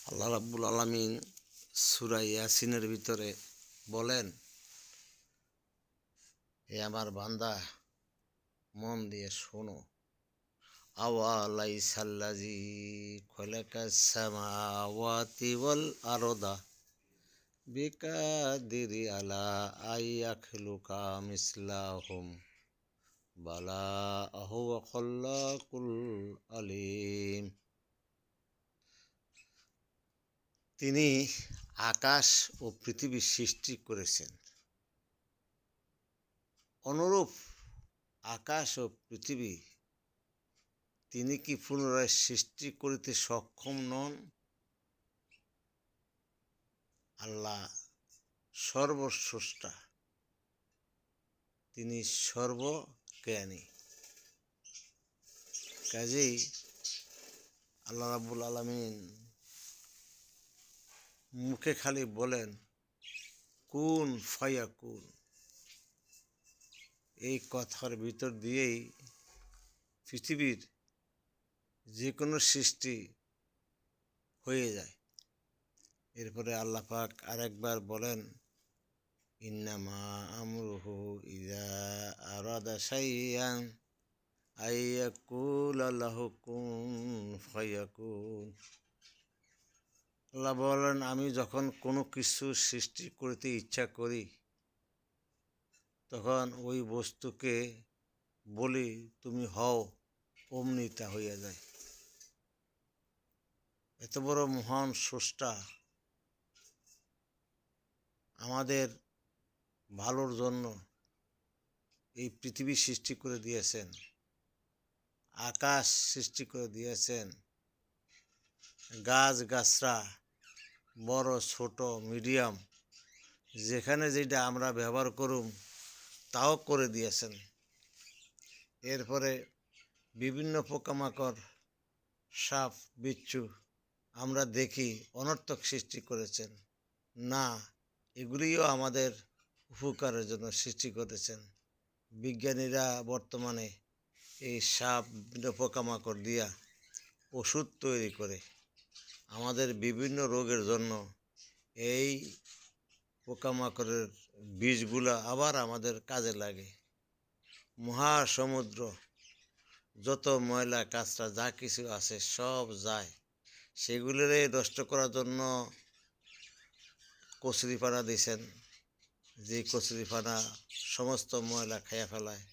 আল্লাহ রাব্বুল আলামিন সূরা ইয়াসিনের ভিতরে বলেন, হে আমার বান্দা, মন দিয়ে শোনো। আওয়ালাইসাল্লাযী খালাকাস সামাওয়াতি ওয়াল আরদা বিকাদিরি আলা আইয়াখলুকা মিসলাহুম বালা হুয়া খাল্লাকুল আলিম। তিনি আকাশ ও পৃথিবী সৃষ্টি করেছেন। অনুরূপ আকাশ ও পৃথিবী তিনি কি পুনরায় সৃষ্টি করিতে সক্ষম নন? আল্লাহ সর্বস্রষ্টা, তিনি সর্বজ্ঞানী। কাজেই আল্লাহ রাব্বুল আলামিন মুখে খালি বলেন কুন ফায়াকুন, এই কথার ভিতর দিয়েই পৃথিবীর যে কোনো সৃষ্টি হয়ে যায়। এরপরে আল্লাহ পাক আরেকবার বলেন, ইন্নামা আমরুহু ইযা আরাদা শাইআন আইয়াকুলা লাহু কুন ফায়াকুন। আল্লাহ বলেন, আমি যখন কোনো কিছু সৃষ্টি করতে ইচ্ছা করি তখন ওই বস্তুকে বলি তুমি হও, অমনি তা হইয়া যায়। এত বড় মহান স্রষ্টা আমাদের ভালোর জন্য এই পৃথিবী সৃষ্টি করে দিয়েছেন, আকাশ সৃষ্টি করে দিয়েছেন, গাছ গাছরা বড় ছোট মিডিয়াম যেখানে যেটা আমরা ব্যবহার করুম তাও করে দিয়েছেন। এরপরে বিভিন্ন পোকামাকড়, সাপ বিচ্ছু আমরা দেখি অনর্থক সৃষ্টি করেছেন না, এগুলিও আমাদের উপকারের জন্য সৃষ্টি করেছেন। বিজ্ঞানীরা বর্তমানে এই সাপ পোকামাকড় দিয়া ওষুধ তৈরি করে আমাদের বিভিন্ন রোগের জন্য এই পোকামাকড়ের বীজগুলো আবার আমাদের কাজে লাগে। মহাসমুদ্র যত ময়লা কাঁচরা যা কিছু আছে সব যায়, সেগুলোরে নষ্ট করার জন্য কচুরিপানা দিয়েছেন, যে কচুরিপানা সমস্ত ময়লা খাইয়া ফেলায়।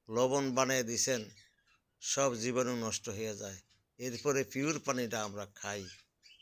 লবণ বানিয়ে দিয়েছেন, সব জীবাণু নষ্ট হয়ে যায়। এরপরে পিওর পানিটা আমরা খাই।